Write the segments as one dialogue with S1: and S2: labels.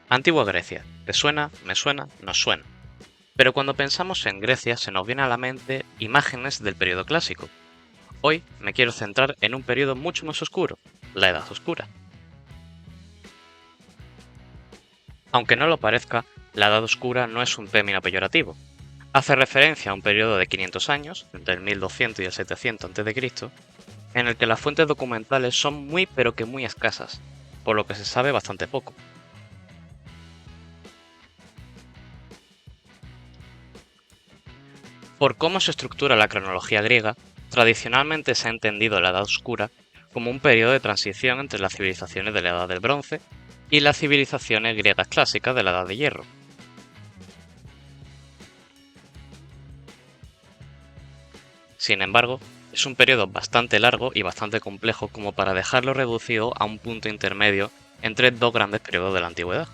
S1: Antigua Grecia. ¿Te suena? ¿Me suena? ¿Nos suena? Pero cuando pensamos en Grecia se nos viene a la mente imágenes del periodo clásico. Hoy me quiero centrar en un periodo mucho más oscuro, la Edad Oscura. Aunque no lo parezca, la Edad Oscura no es un término peyorativo. Hace referencia a un periodo de 500 años, entre el 1200 y el 700 a.C., en el que las fuentes documentales son muy pero que muy escasas, por lo que se sabe bastante poco. Por cómo se estructura la cronología griega, tradicionalmente se ha entendido la Edad Oscura como un periodo de transición entre las civilizaciones de la Edad del Bronce y las civilizaciones griegas clásicas de la Edad de Hierro. Sin embargo, es un periodo bastante largo y bastante complejo como para dejarlo reducido a un punto intermedio entre dos grandes periodos de la antigüedad.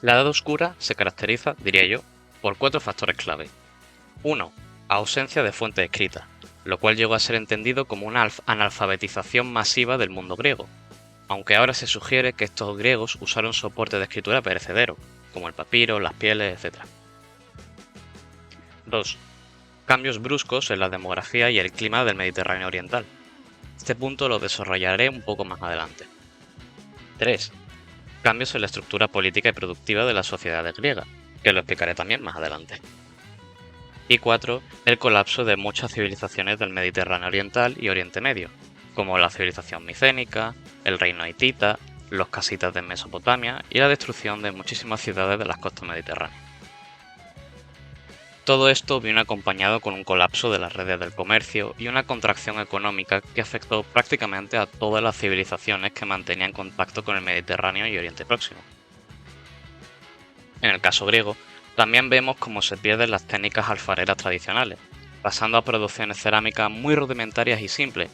S1: La Edad Oscura se caracteriza, diría yo, por cuatro factores clave. 1. Ausencia de fuentes escritas, lo cual llegó a ser entendido como una analfabetización masiva del mundo griego, aunque ahora se sugiere que estos griegos usaron soporte de escritura perecedero, como el papiro, las pieles, etc. 2. Cambios bruscos en la demografía y el clima del Mediterráneo oriental. Este punto lo desarrollaré un poco más adelante. 3. Cambios en la estructura política y productiva de la sociedad griega, que lo explicaré también más adelante. Y 4. El colapso de muchas civilizaciones del Mediterráneo oriental y Oriente Medio, como la civilización micénica, el reino hitita, los casitas de Mesopotamia y la destrucción de muchísimas ciudades de las costas mediterráneas. Todo esto vino acompañado con un colapso de las redes del comercio y una contracción económica que afectó prácticamente a todas las civilizaciones que mantenían contacto con el Mediterráneo y Oriente Próximo. En el caso griego, también vemos cómo se pierden las técnicas alfareras tradicionales, pasando a producciones cerámicas muy rudimentarias y simples,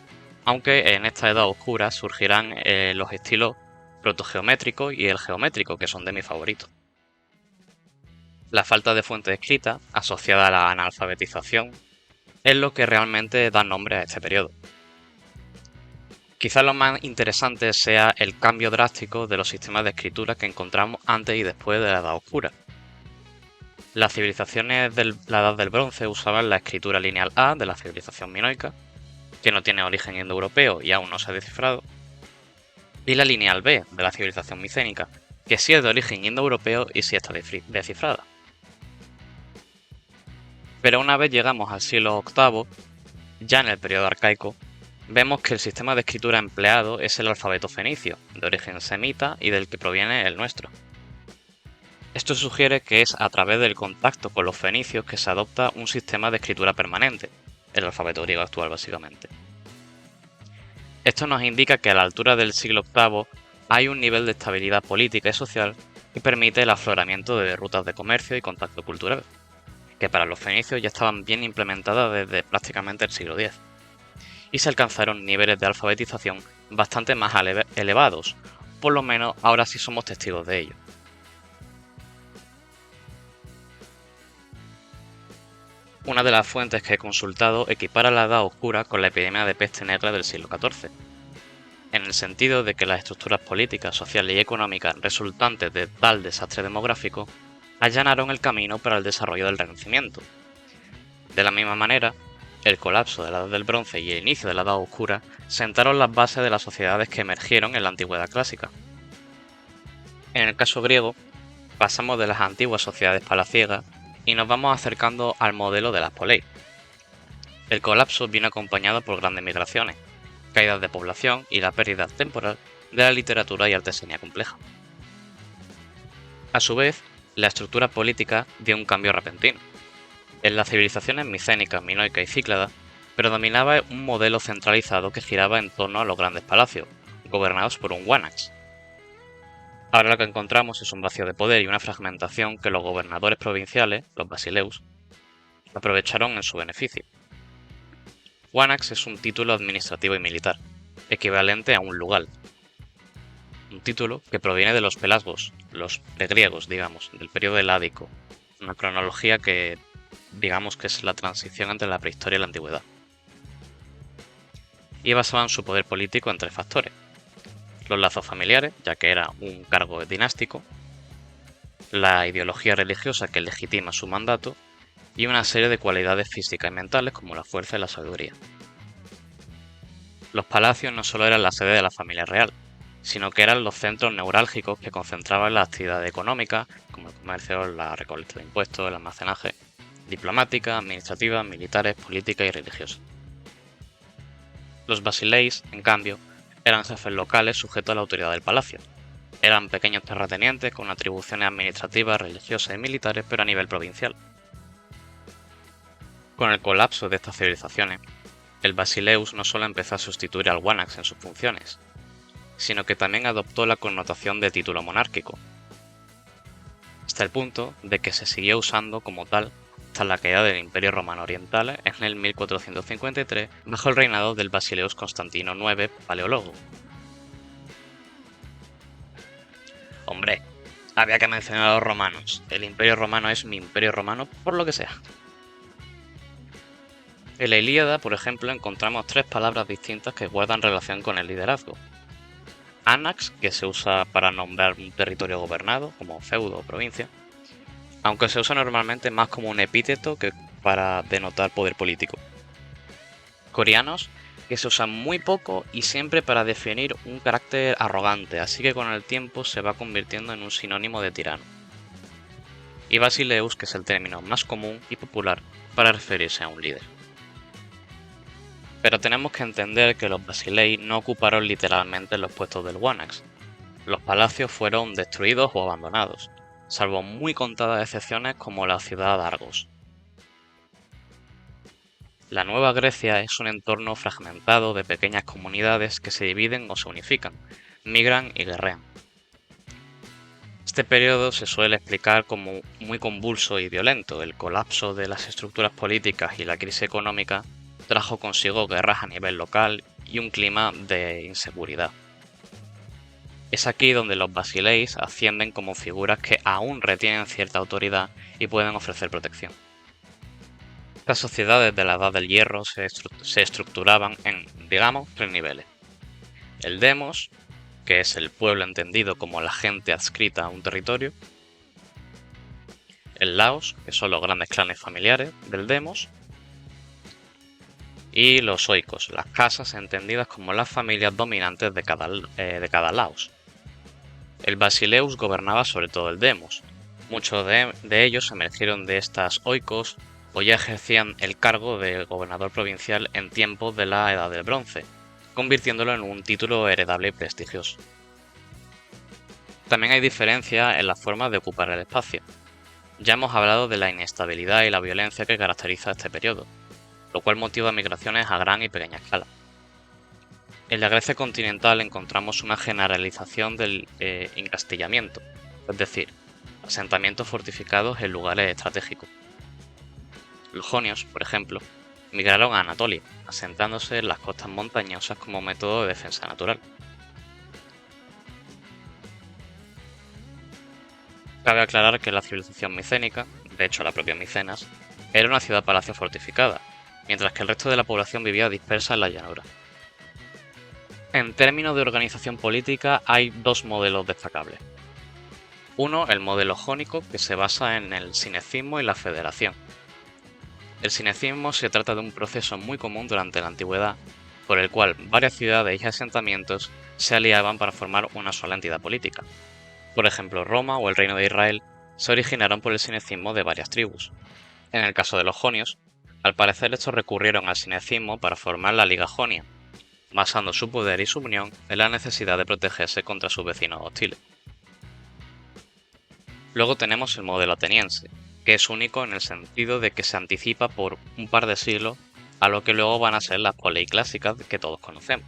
S1: aunque en esta edad oscura surgirán los estilos protogeométrico y el geométrico, que son de mis favoritos. La falta de fuente escrita, asociada a la analfabetización, es lo que realmente da nombre a este periodo. Quizás lo más interesante sea el cambio drástico de los sistemas de escritura que encontramos antes y después de la Edad Oscura. Las civilizaciones de la Edad del Bronce usaban la escritura lineal A de la civilización minoica, que no tiene origen indoeuropeo y aún no se ha descifrado, y la lineal B de la civilización micénica, que sí es de origen indoeuropeo y sí está descifrada. Pero una vez llegamos al siglo VIII, ya en el periodo arcaico, vemos que el sistema de escritura empleado es el alfabeto fenicio, de origen semita y del que proviene el nuestro. Esto sugiere que es a través del contacto con los fenicios que se adopta un sistema de escritura permanente, el alfabeto griego actual básicamente. Esto nos indica que a la altura del siglo VIII hay un nivel de estabilidad política y social que permite el afloramiento de rutas de comercio y contacto cultural, que para los fenicios ya estaban bien implementadas desde prácticamente el siglo X, y se alcanzaron niveles de alfabetización bastante más elevados, por lo menos ahora sí somos testigos de ello. Una de las fuentes que he consultado equipara la Edad Oscura con la epidemia de peste negra del siglo XIV, en el sentido de que las estructuras políticas, sociales y económicas resultantes de tal desastre demográfico allanaron el camino para el desarrollo del Renacimiento. De la misma manera, el colapso de la Edad del Bronce y el inicio de la Edad Oscura sentaron las bases de las sociedades que emergieron en la Antigüedad clásica. En el caso griego, pasamos de las antiguas sociedades palaciegas y nos vamos acercando al modelo de las poleis. El colapso vino acompañado por grandes migraciones, caídas de población y la pérdida temporal de la literatura y artesanía compleja. A su vez, la estructura política dio un cambio repentino. En las civilizaciones micénica, minoica y cíclada predominaba un modelo centralizado que giraba en torno a los grandes palacios, gobernados por un wanax. Ahora lo que encontramos es un vacío de poder y una fragmentación que los gobernadores provinciales, los basileus, aprovecharon en su beneficio. Wanax es un título administrativo y militar, equivalente a un lugal. Un título que proviene de los pelasgos, los pregriegos, digamos, del periodo heládico, una cronología que digamos que es la transición entre la prehistoria y la antigüedad. Y basaban su poder político en tres factores: los lazos familiares, ya que era un cargo dinástico, la ideología religiosa que legitima su mandato y una serie de cualidades físicas y mentales como la fuerza y la sabiduría. Los palacios no solo eran la sede de la familia real, sino que eran los centros neurálgicos que concentraban la actividad económica, como el comercio, la recolecta de impuestos, el almacenaje, diplomática, administrativa, militares, política y religiosa. Los basileis, en cambio, eran jefes locales sujetos a la autoridad del palacio. Eran pequeños terratenientes con atribuciones administrativas, religiosas y militares, pero a nivel provincial. Con el colapso de estas civilizaciones, el basileus no solo empezó a sustituir al wanax en sus funciones, sino que también adoptó la connotación de título monárquico, hasta el punto de que se siguió usando como tal hasta la caída del Imperio Romano Oriental en el 1453 bajo el reinado del Basileus Constantino IX Paleólogo. Hombre, había que mencionar a los romanos. El Imperio Romano es mi Imperio Romano por lo que sea. En la Ilíada, por ejemplo, encontramos 3 palabras distintas que guardan relación con el liderazgo. Anax, que se usa para nombrar un territorio gobernado, como feudo o provincia, aunque se usa normalmente más como un epíteto que para denotar poder político. Corianos, que se usa muy poco y siempre para definir un carácter arrogante, así que con el tiempo se va convirtiendo en un sinónimo de tirano. Y Basileus, que es el término más común y popular para referirse a un líder. Pero tenemos que entender que los Basilei no ocuparon literalmente los puestos del wanax. Los palacios fueron destruidos o abandonados, salvo muy contadas excepciones como la ciudad de Argos. La Nueva Grecia es un entorno fragmentado de pequeñas comunidades que se dividen o se unifican, migran y guerrean. Este periodo se suele explicar como muy convulso y violento. El colapso de las estructuras políticas y la crisis económica trajo consigo guerras a nivel local y un clima de inseguridad. Es aquí donde los basileis ascienden como figuras que aún retienen cierta autoridad y pueden ofrecer protección. Estas sociedades de la Edad del Hierro se estructuraban en, digamos, 3 niveles. El demos, que es el pueblo entendido como la gente adscrita a un territorio. El laos, que son los grandes clanes familiares del demos. Y los oikos, las casas entendidas como las familias dominantes de cada laos. El basileus gobernaba sobre todo el demos. Muchos de ellos emergieron de estas oikos o ya ejercían el cargo de gobernador provincial en tiempos de la Edad del Bronce, convirtiéndolo en un título heredable y prestigioso. También hay diferencia en la forma de ocupar el espacio. Ya hemos hablado de la inestabilidad y la violencia que caracteriza este periodo, lo cual motiva migraciones a gran y pequeña escala. En la Grecia continental encontramos una generalización del encastillamiento, es decir, asentamientos fortificados en lugares estratégicos. Los jonios, por ejemplo, migraron a Anatolia, asentándose en las costas montañosas como método de defensa natural. Cabe aclarar que la civilización micénica, de hecho la propia Micenas, era una ciudad-palacio fortificada, mientras que el resto de la población vivía dispersa en la llanura. En términos de organización política hay 2 modelos destacables. Uno, el modelo jónico, que se basa en el sinecismo y la federación. El sinecismo se trata de un proceso muy común durante la antigüedad, por el cual varias ciudades y asentamientos se aliaban para formar una sola entidad política. Por ejemplo, Roma o el Reino de Israel se originaron por el sinecismo de varias tribus. En el caso de los jonios, al parecer estos recurrieron al sinecismo para formar la Liga Jonia, basando su poder y su unión en la necesidad de protegerse contra sus vecinos hostiles. Luego tenemos el modelo ateniense, que es único en el sentido de que se anticipa por un par de siglos a lo que luego van a ser las polei clásicas que todos conocemos.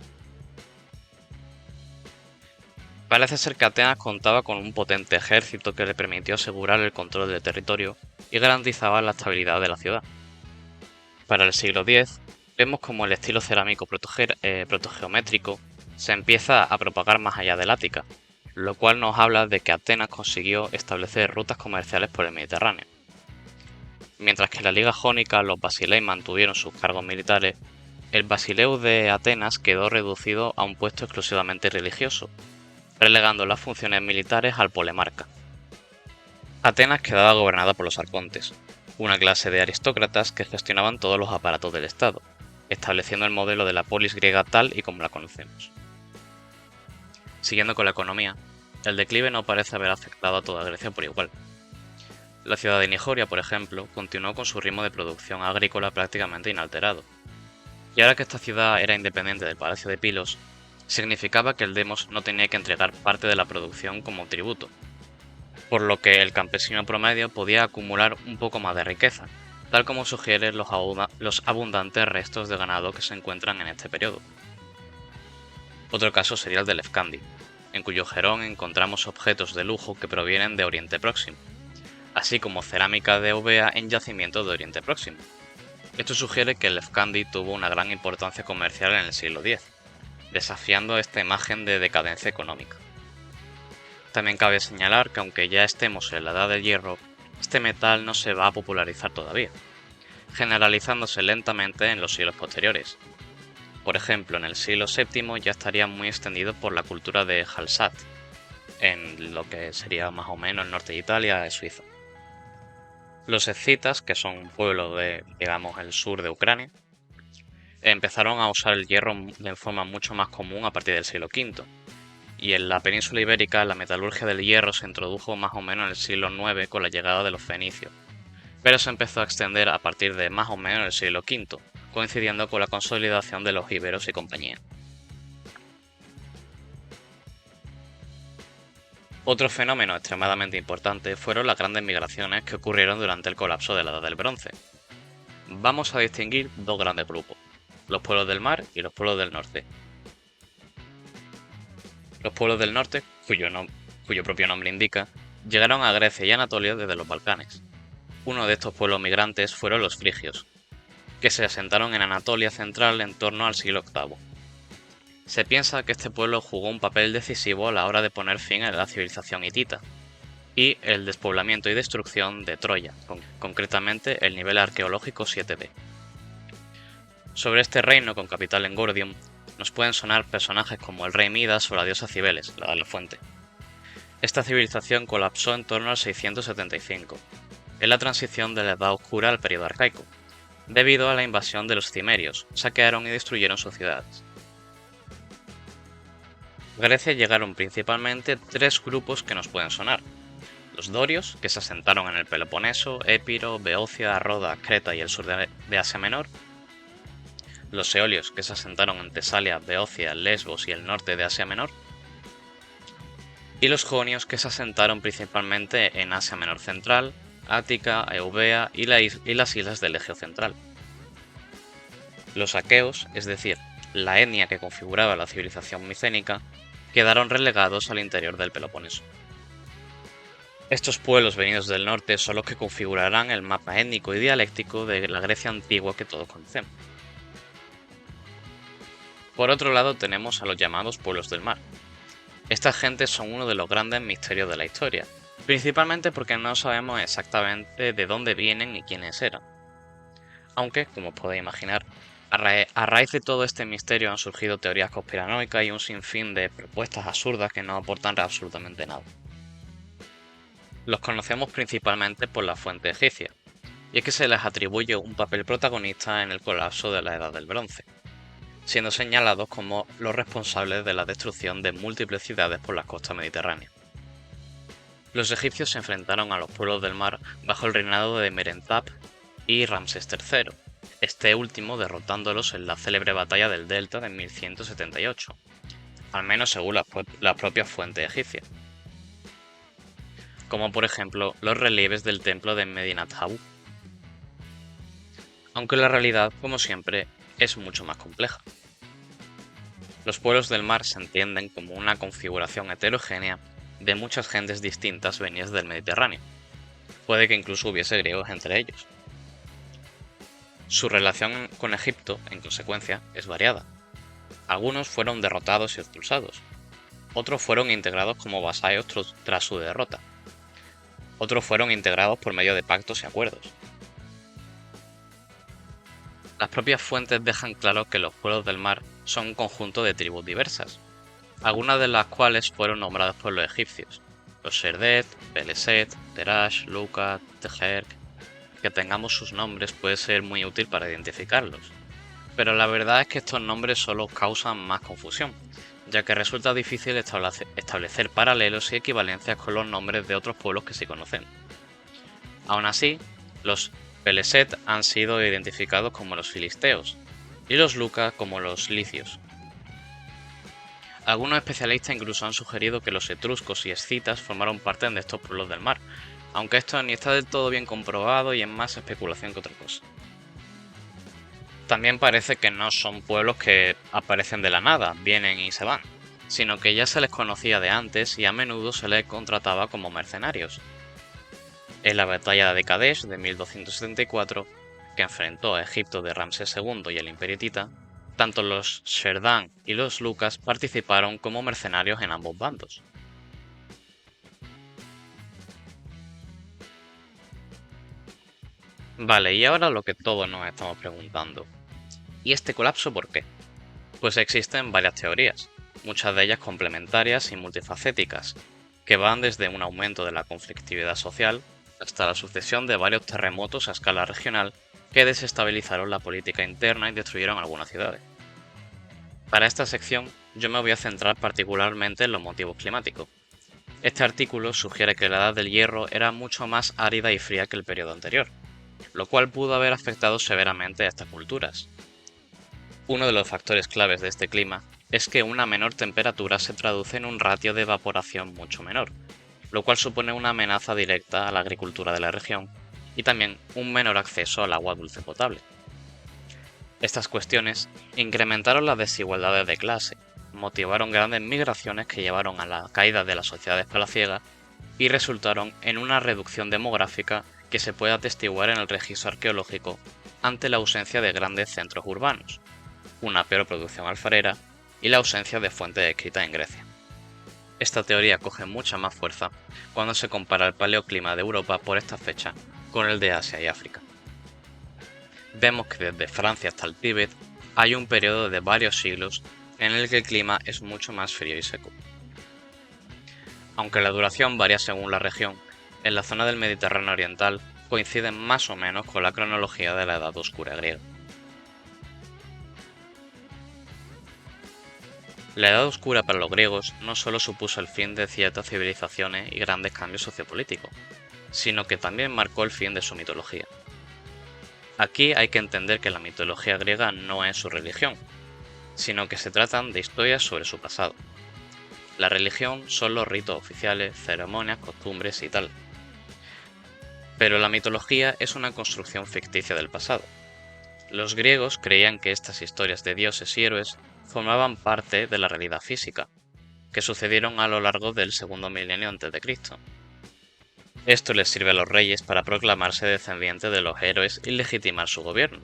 S1: Parece ser que Atenas contaba con un potente ejército que le permitió asegurar el control del territorio y garantizaba la estabilidad de la ciudad. Para el siglo X, vemos como el estilo cerámico protogeométrico se empieza a propagar más allá del Ática, lo cual nos habla de que Atenas consiguió establecer rutas comerciales por el Mediterráneo. Mientras que en la Liga Jónica los basileis mantuvieron sus cargos militares, el Basileus de Atenas quedó reducido a un puesto exclusivamente religioso, relegando las funciones militares al polemarca. Atenas quedaba gobernada por los arcontes, una clase de aristócratas que gestionaban todos los aparatos del Estado, estableciendo el modelo de la polis griega tal y como la conocemos. Siguiendo con la economía, el declive no parece haber afectado a toda Grecia por igual. La ciudad de Nijoria, por ejemplo, continuó con su ritmo de producción agrícola prácticamente inalterado. Y ahora que esta ciudad era independiente del Palacio de Pilos, significaba que el demos no tenía que entregar parte de la producción como tributo, por lo que el campesino promedio podía acumular un poco más de riqueza, tal como sugieren los abundantes restos de ganado que se encuentran en este periodo. Otro caso sería el de Lefkandi, en cuyo jerón encontramos objetos de lujo que provienen de Oriente Próximo, así como cerámica de Eubea en yacimientos de Oriente Próximo. Esto sugiere que Lefkandi tuvo una gran importancia comercial en el siglo X, desafiando esta imagen de decadencia económica. También cabe señalar que aunque ya estemos en la Edad del Hierro, este metal no se va a popularizar todavía, generalizándose lentamente en los siglos posteriores. Por ejemplo, en el siglo VII ya estaría muy extendido por la cultura de Hallstatt, en lo que sería más o menos el norte de Italia y Suiza. Los escitas, que son un pueblo de, digamos, el sur de Ucrania, empezaron a usar el hierro de forma mucho más común a partir del siglo V, y en la península ibérica la metalurgia del hierro se introdujo más o menos en el siglo IX con la llegada de los fenicios, pero se empezó a extender a partir de más o menos el siglo V, coincidiendo con la consolidación de los íberos y compañía. Otro fenómeno extremadamente importante fueron las grandes migraciones que ocurrieron durante el colapso de la Edad del Bronce. Vamos a distinguir dos grandes grupos, los pueblos del mar y los pueblos del norte. Los pueblos del norte, cuyo propio nombre indica, llegaron a Grecia y Anatolia desde los Balcanes. Uno de estos pueblos migrantes fueron los frigios, que se asentaron en Anatolia central en torno al siglo VIII. Se piensa que este pueblo jugó un papel decisivo a la hora de poner fin a la civilización hitita y el despoblamiento y destrucción de Troya, concretamente el nivel arqueológico 7b. Sobre este reino con capital en Gordium nos pueden sonar personajes como el rey Midas o la diosa Cibeles, la de la fuente. Esta civilización colapsó en torno al 675, en la transición de la Edad Oscura al periodo arcaico, debido a la invasión de los cimerios, saquearon y destruyeron sus ciudades. A Grecia llegaron principalmente tres grupos que nos pueden sonar. Los dorios, que se asentaron en el Peloponeso, Épiro, Beocia, Roda, Creta y el sur de Asia Menor. Los eolios, que se asentaron en Tesalia, Beocia, Lesbos y el norte de Asia Menor. Y los jonios, que se asentaron principalmente en Asia Menor Central, Ática, Eubea y las islas del Egeo Central. Los aqueos, es decir, la etnia que configuraba la civilización micénica, quedaron relegados al interior del Peloponeso. Estos pueblos venidos del norte son los que configurarán el mapa étnico y dialéctico de la Grecia antigua que todos conocemos. Por otro lado tenemos a los llamados pueblos del mar. Estas gentes son uno de los grandes misterios de la historia, principalmente porque no sabemos exactamente de dónde vienen ni quiénes eran. Aunque, como os podéis imaginar, a raíz de todo este misterio han surgido teorías conspiranoicas y un sinfín de propuestas absurdas que no aportan absolutamente nada. Los conocemos principalmente por la fuente egipcia, y es que se les atribuye un papel protagonista en el colapso de la Edad del Bronce, siendo señalados como los responsables de la destrucción de múltiples ciudades por las costas mediterráneas. Los egipcios se enfrentaron a los pueblos del mar bajo el reinado de Merentap y Ramsés III, este último derrotándolos en la célebre batalla del Delta de 1178, al menos según las propias fuentes egipcias, como por ejemplo los relieves del templo de Medinat Habu. Aunque la realidad, como siempre, es mucho más compleja. Los pueblos del mar se entienden como una configuración heterogénea de muchas gentes distintas venidas del Mediterráneo. Puede que incluso hubiese griegos entre ellos. Su relación con Egipto, en consecuencia, es variada. Algunos fueron derrotados y expulsados. Otros fueron integrados como vasallos tras su derrota. Otros fueron integrados por medio de pactos y acuerdos. Las propias fuentes dejan claro que los pueblos del mar son un conjunto de tribus diversas, algunas de las cuales fueron nombradas por los egipcios: los Sherdet, Peleset, Terash, Luca, Tejerk. Que tengamos sus nombres puede ser muy útil para identificarlos, pero la verdad es que estos nombres solo causan más confusión, ya que resulta difícil establecer paralelos y equivalencias con los nombres de otros pueblos que se conocen. Aún así, los Peleset han sido identificados como los filisteos y los Luca como los licios. Algunos especialistas incluso han sugerido que los etruscos y escitas formaron parte de estos pueblos del mar, aunque esto ni está del todo bien comprobado y es más especulación que otra cosa. También parece que no son pueblos que aparecen de la nada, vienen y se van, sino que ya se les conocía de antes y a menudo se les contrataba como mercenarios. En la batalla de Kadesh de 1274, que enfrentó a Egipto de Ramsés II y el Imperio Hitita, tanto los Sherdan y los Lucas participaron como mercenarios en ambos bandos. Vale, y ahora lo que todos nos estamos preguntando. ¿Y este colapso por qué? Pues existen varias teorías, muchas de ellas complementarias y multifacéticas, que van desde un aumento de la conflictividad social hasta la sucesión de varios terremotos a escala regional que desestabilizaron la política interna y destruyeron algunas ciudades. Para esta sección, yo me voy a centrar particularmente en los motivos climáticos. Este artículo sugiere que la Edad del Hierro era mucho más árida y fría que el periodo anterior, lo cual pudo haber afectado severamente a estas culturas. Uno de los factores claves de este clima es que una menor temperatura se traduce en un ratio de evaporación mucho menor, lo cual supone una amenaza directa a la agricultura de la región y también un menor acceso al agua dulce potable. Estas cuestiones incrementaron las desigualdades de clase, motivaron grandes migraciones que llevaron a la caída de las sociedades palaciegas y resultaron en una reducción demográfica que se puede atestiguar en el registro arqueológico ante la ausencia de grandes centros urbanos, una peor producción alfarera y la ausencia de fuentes escritas en Grecia. Esta teoría coge mucha más fuerza cuando se compara el paleoclima de Europa por esta fecha con el de Asia y África. Vemos que desde Francia hasta el Tíbet hay un periodo de varios siglos en el que el clima es mucho más frío y seco. Aunque la duración varía según la región, en la zona del Mediterráneo oriental coinciden más o menos con la cronología de la Edad Oscura griega. La Edad Oscura para los griegos no solo supuso el fin de ciertas civilizaciones y grandes cambios sociopolíticos, sino que también marcó el fin de su mitología. Aquí hay que entender que la mitología griega no es su religión, sino que se tratan de historias sobre su pasado. La religión son los ritos oficiales, ceremonias, costumbres y tal. Pero la mitología es una construcción ficticia del pasado. Los griegos creían que estas historias de dioses y héroes formaban parte de la realidad física, que sucedieron a lo largo del segundo milenio a.C. Esto les sirve a los reyes para proclamarse descendientes de los héroes y legitimar su gobierno.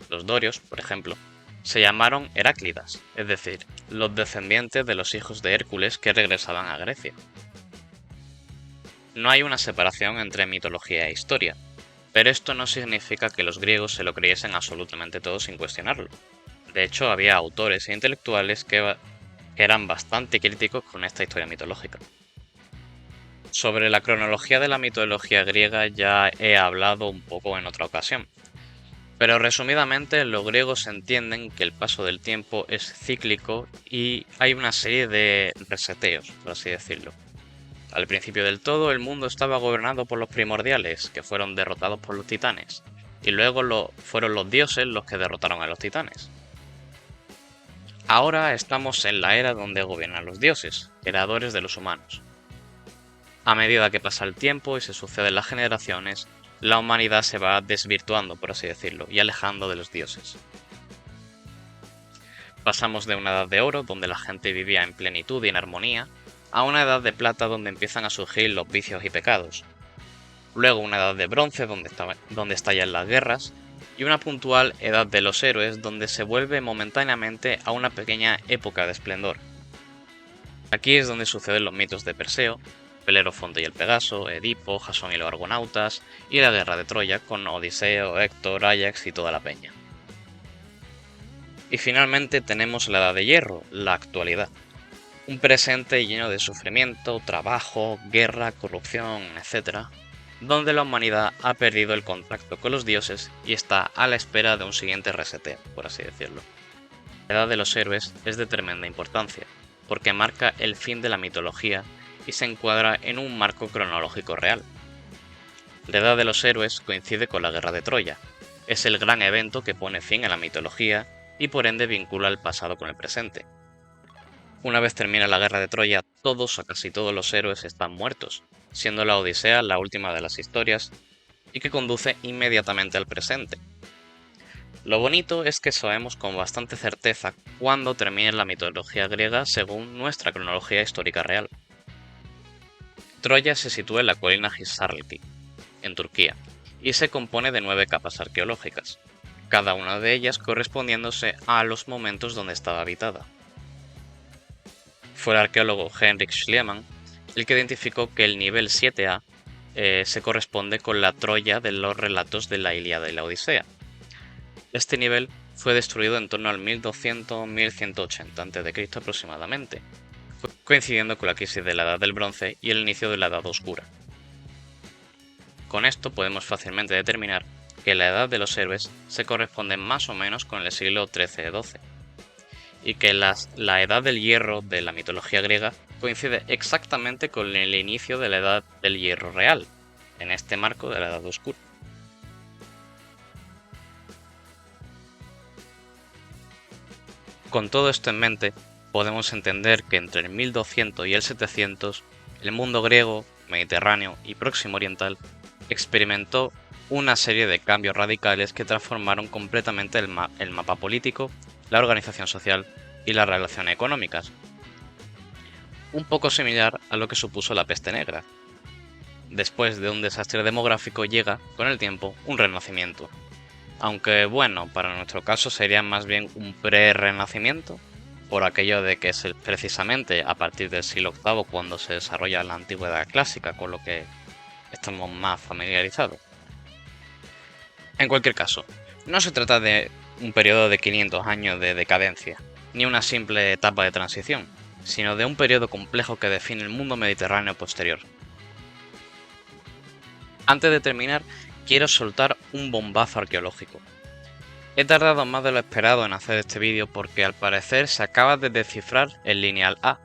S1: Los dorios, por ejemplo, se llamaron Heráclidas, es decir, los descendientes de los hijos de Hércules que regresaban a Grecia. No hay una separación entre mitología e historia, pero esto no significa que los griegos se lo creyesen absolutamente todo sin cuestionarlo. De hecho, había autores e intelectuales que eran bastante críticos con esta historia mitológica. Sobre la cronología de la mitología griega ya he hablado un poco en otra ocasión, pero resumidamente los griegos entienden que el paso del tiempo es cíclico y hay una serie de reseteos, por así decirlo. Al principio del todo, el mundo estaba gobernado por los primordiales, que fueron derrotados por los titanes, y luego fueron los dioses los que derrotaron a los titanes. Ahora estamos en la era donde gobiernan los dioses, creadores de los humanos. A medida que pasa el tiempo y se suceden las generaciones, la humanidad se va desvirtuando, por así decirlo, y alejando de los dioses. Pasamos de una edad de oro, donde la gente vivía en plenitud y en armonía, a una edad de plata donde empiezan a surgir los vicios y pecados. Luego una edad de bronce donde estallan las guerras, y una puntual edad de los héroes donde se vuelve momentáneamente a una pequeña época de esplendor. Aquí es donde suceden los mitos de Perseo, Belerofonte y el Pegaso, Edipo, Jasón y los Argonautas, y la guerra de Troya con Odiseo, Héctor, Áyax y toda la peña. Y finalmente tenemos la Edad de Hierro, la actualidad. Un presente lleno de sufrimiento, trabajo, guerra, corrupción, etc., donde la humanidad ha perdido el contacto con los dioses y está a la espera de un siguiente reseteo, por así decirlo. La Edad de los Héroes es de tremenda importancia, porque marca el fin de la mitología y se encuadra en un marco cronológico real. La Edad de los Héroes coincide con la Guerra de Troya, es el gran evento que pone fin a la mitología y por ende vincula el pasado con el presente. Una vez termina la Guerra de Troya, todos o casi todos los héroes están muertos, siendo la Odisea la última de las historias y que conduce inmediatamente al presente. Lo bonito es que sabemos con bastante certeza cuándo termina la mitología griega según nuestra cronología histórica real. Troya se sitúa en la colina Hisarlik, en Turquía, y se compone de 9 capas arqueológicas, cada una de ellas correspondiéndose a los momentos donde estaba habitada. Fue el arqueólogo Heinrich Schliemann el que identificó que el nivel 7A se corresponde con la Troya de los relatos de la Ilíada y la Odisea. Este nivel fue destruido en torno al 1200-1180 a.C. aproximadamente, coincidiendo con la crisis de la Edad del Bronce y el inicio de la Edad Oscura. Con esto podemos fácilmente determinar que la Edad de los Héroes se corresponde más o menos con el siglo XIII-XII, y que la Edad del Hierro de la mitología griega coincide exactamente con el inicio de la Edad del Hierro real, en este marco de la Edad Oscura. Con todo esto en mente, podemos entender que entre el 1200 y el 700, el mundo griego, mediterráneo y próximo oriental experimentó una serie de cambios radicales que transformaron completamente el mapa político, la organización social y las relaciones económicas. Un poco similar a lo que supuso la peste negra. Después de un desastre demográfico llega, con el tiempo, un renacimiento. Aunque bueno, para nuestro caso sería más bien un pre-renacimiento, por aquello de que es precisamente a partir del siglo VIII cuando se desarrolla la antigüedad clásica, con lo que estamos más familiarizados. En cualquier caso, no se trata de un periodo de 500 años de decadencia, ni una simple etapa de transición, sino de un periodo complejo que define el mundo mediterráneo posterior. Antes de terminar, quiero soltar un bombazo arqueológico. He tardado más de lo esperado en hacer este vídeo porque al parecer se acaba de descifrar el lineal A,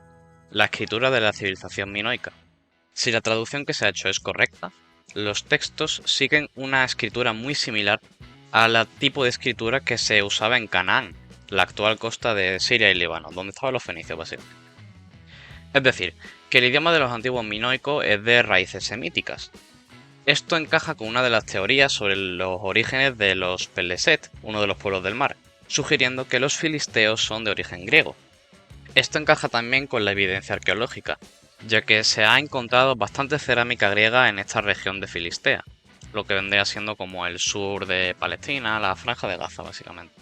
S1: la escritura de la civilización minoica. Si la traducción que se ha hecho es correcta, los textos siguen una escritura muy similar al tipo de escritura que se usaba en Canaán, la actual costa de Siria y Líbano, donde estaban los fenicios básicamente. Es decir, que el idioma de los antiguos minoicos es de raíces semíticas. Esto encaja con una de las teorías sobre los orígenes de los Peleset, uno de los pueblos del mar, sugiriendo que los filisteos son de origen griego. Esto encaja también con la evidencia arqueológica, ya que se ha encontrado bastante cerámica griega en esta región de Filistea, lo que vendría siendo como el sur de Palestina, la franja de Gaza básicamente.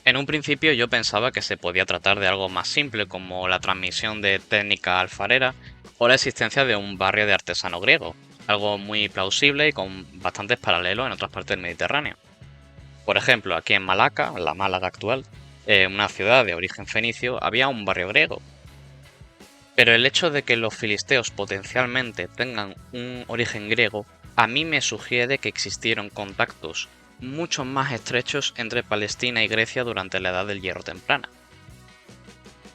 S1: En un principio yo pensaba que se podía tratar de algo más simple como la transmisión de técnica alfarera o la existencia de un barrio de artesano griego, algo muy plausible y con bastantes paralelos en otras partes del Mediterráneo. Por ejemplo, aquí en Malaca, la Málaga actual, una ciudad de origen fenicio, había un barrio griego. Pero el hecho de que los filisteos potencialmente tengan un origen griego, a mí me sugiere que existieron contactos mucho más estrechos entre Palestina y Grecia durante la Edad del Hierro temprana.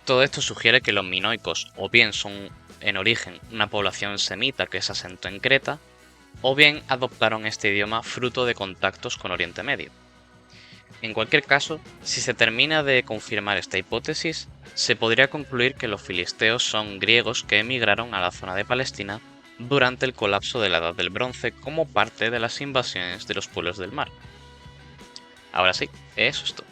S1: Todo esto sugiere que los minoicos o bien son en origen una población semita que se asentó en Creta, o bien adoptaron este idioma fruto de contactos con Oriente Medio. En cualquier caso, si se termina de confirmar esta hipótesis, se podría concluir que los filisteos son griegos que emigraron a la zona de Palestina durante el colapso de la Edad del Bronce como parte de las invasiones de los pueblos del mar. Ahora sí, eso es todo.